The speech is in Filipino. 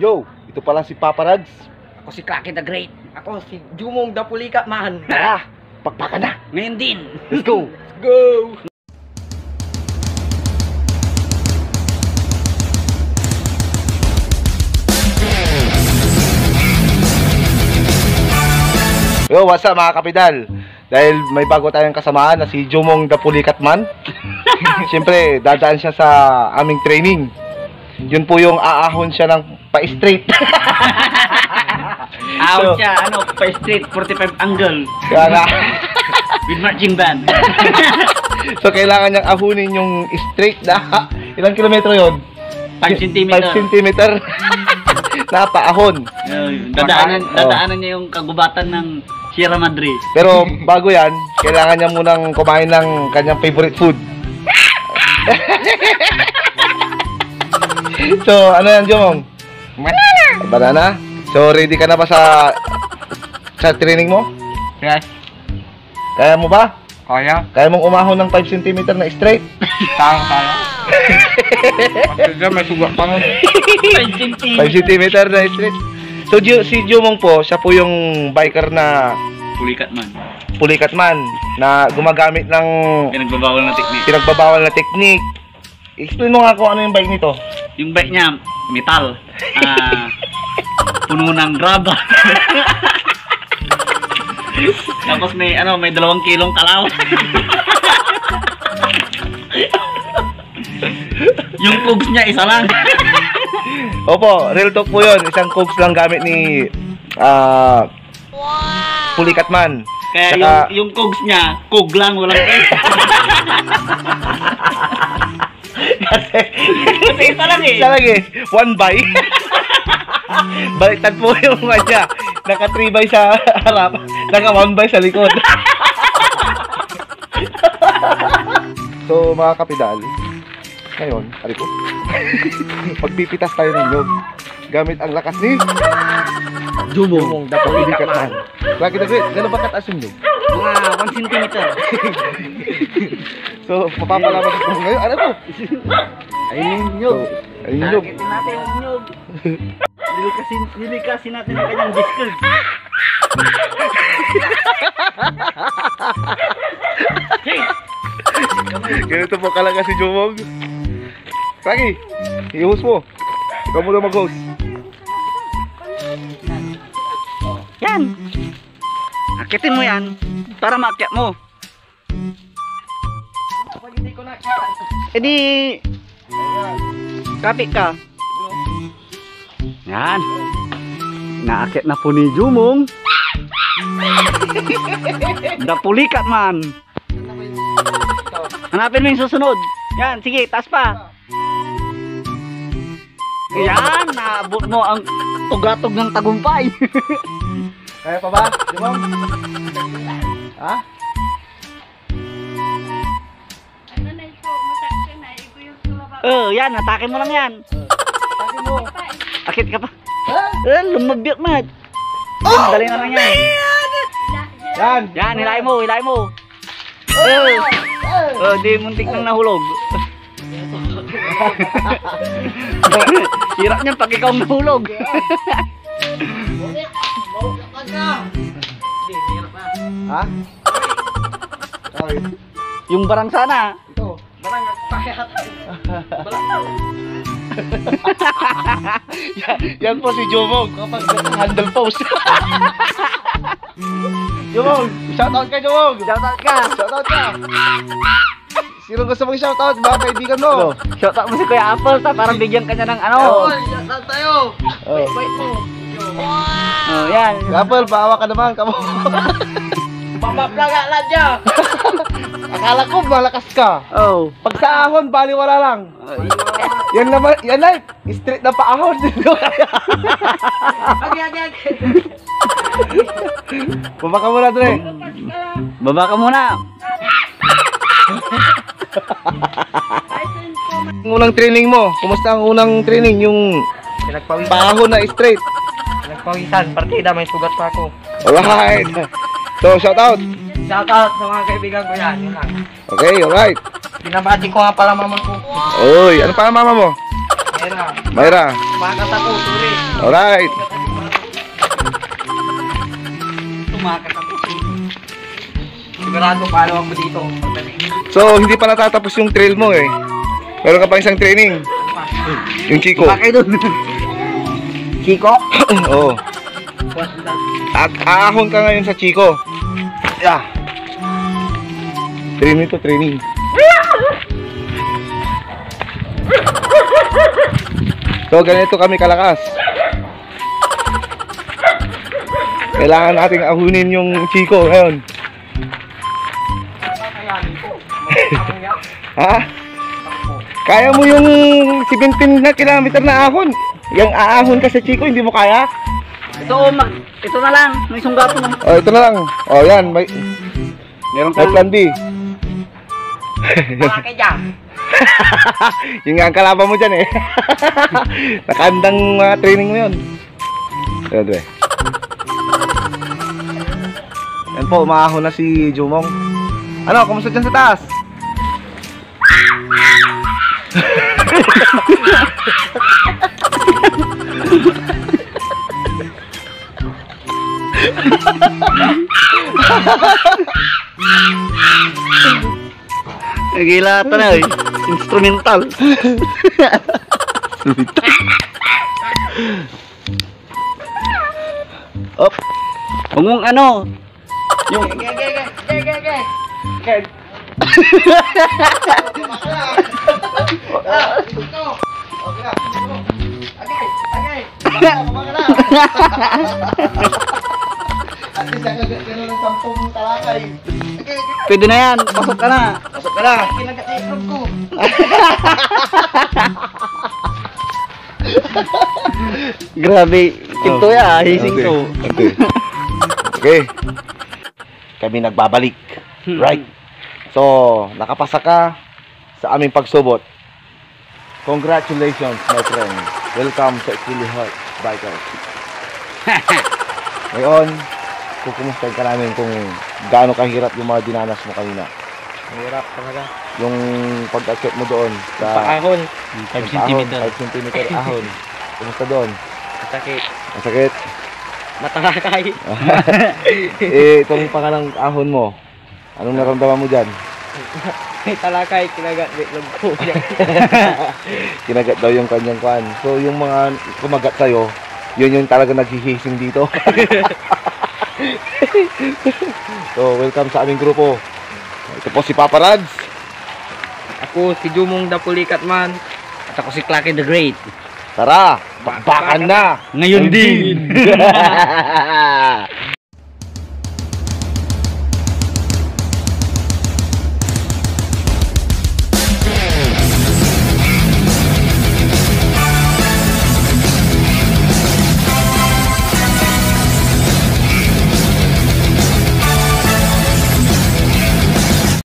Yo, ito pala si Papa Rags. Ako si Cracky the Great. Ako si Jumong the Pulika Man. Tara, pakpakan na. Ngayon din. Let's go. Go! Yo, what's up mga kapidal? Dahil may bago tayong kasamaan na si Jumong the Pulikat Man. Siyempre, dadaan siya sa aming training. Yun po yung aahon siya ng pa-straight. Out siya, pa-straight 45 angle. Kaya nga. With marching band. So, kailangan niyang ahunin yung straight na ilang kilometro yun? 5 cm. 5 cm. Napaahon. Dadaanan niya yung kagubatan ng Sierra Madre. Pero bago yan, kailangan niya munang kumain ng kanyang favorite food. So, ano yan, Jomong? Banana! Banana? So, ready ka na ba sa training mo? Yes. Kaya mo ba? Kaya? Kaya mong umahon ng 5 cm na straight? Kaya. Kasi may sugat pa nun. 5 5 cm na straight. So, si Jomong po, siya po yung biker na Pulikat Man na gumagamit ng pinagbabawal na teknik. Explain mo nga kung ano yung bike nito. Yung bike niya, metal. Puno ng graba. Tapos may 2 kilong kalaw. Yung cogs niya isa lang. Opo, real talk po yun. Isang cogs lang gamit ni Pulikat Man. Kaya saka, yung cogs niya, cog lang, walang S. Kasi isa lang eh. Isa lang eh. 1 by. Baliktad po yung kanya. Naka 3 by sa harap. Naka 1 by sa likod. So mga kapidal, ngayon, ko. Pagpipitas tayo ng nyog. Gamit ang lakas ni Jumong the Pulikat Man. Lagi na great. Gano'n ba kataas yung nyog? Mga 1 cm. So, mapapalaman ko ngayon. Ano po? Ayun yung nyog. So, ayun yung nyog. Targetin natin yung nyog. Nilikasin natin ang kanyang discard. Ganito po kalaga si Jumong. Raki, i-host mo. Ikaw muna mag-host. Yan. Akitin mo yan para maakyat mo. E di kapit ka. Yan. Naakyat na po ni Jumong. The Pulikat Man. Hanapin mo yung susunod. Yan, sige, taas pa. Yan, naabot mo ang tugatog ng tagumpay. Kaya pa ba, Jumong? Ha? Yan, atake mo lang yan. Atake mo. Akit ka pa. Ha? Lumabyot mat. Dali na lang yan. Yan. Yan, hilahin mo, hilahin mo. Di muntik nang nahulog. Hirap niyan pag ikaw nahulog. Ha? Sorry. Yung barang sana. Ito. Barang nagpahiyat. Yan po si Jumong kapag handle pose. Jumong, shoutout ka Jumong. Shoutout ka. Shoutout ka. Sino gusto mong shoutout? Mga kaibigan mo. Shoutout mo si Kuya Apple ta para bigyan ka niya ng ano. Shoutout tayo. Wait mo. Yan. Apple, baawa ka naman. Kamo. Pamaplaga lang dyan. Akala ko malakas ka. Pag sa ahon, baliwala lang. Yan naman, yan ay straight na paahon. Baba ka muna, Dre. Baba ka muna. Unang training mo, kumusta ang unang training? Yung paahon na straight. Nagpawisan, partida, may sugat pa ako. Alright. So, shoutout. Shoutout sa mga kaibigan ko yan. Yun lang. Okay, alright. Binabati ko nga pala mama ko. Oy, ano pa ang mama mo? Mayra. Tumakat ako, sorry. Alright. Tumakat ako. Sigurado follow ako dito. So, hindi pa natatapos yung trail mo eh. Meron ka pa isang training. Yung Chico. Bakit doon? Chico? Oo. Aahon ka ngayon sa Chico. Yeah. Training to training. So, ganito kami kalakas. Kailangan nating ahunin yung Chico ngayon. Ha? Kaya mo yung 17 na kilometer na ahon. Yung aahon ka sa Chico, hindi mo kaya? Ito na lang. May sunggato na. Oh, ito na lang. Oh, yan. May plan B. Malaki dyan. Yung nga ang kalaban mo dyan eh. Nakandang training mo yun. Ayan, dre. Yan po, maahon na si Jumong. Ano, kumusta dyan sa taas? Gila ito na eh. Instrumental. Op. Kung ano. Yung... Pwede na yan. Pasok ka na. Pasok ka na. Kinagatikog ko. Grabe. Kinto ya. Hising to. Okay. Kami nagbabalik. Right. So, nakapasa ka sa aming pagsubot. Congratulations, my friend. Welcome sa Chili Heart Bikers. Ngayon, kukumustahin ka namin kung gaano kahirap yung mga dinanas mo kanina. Hirap talaga. Yung pag-akit mo doon sa Paahon. 5 cm. 5 cm ahon. Kumusta doon? Masakit. Masakit? Matalakay. Itong pangalang ahon mo, anong naramdaman mo dyan? May talakay, kinagat, bitlog ko. Kinagat daw yung kanyang kwan. So, yung mga kumagat sa'yo, yun yung talaga naghihising dito. So, welcome sa aming grupo. Ito po si Papa Rads. Ako si Jumong the Pulikat Man. At ako si Clacky the Great. Tara, bakbakan na! Ngayon din!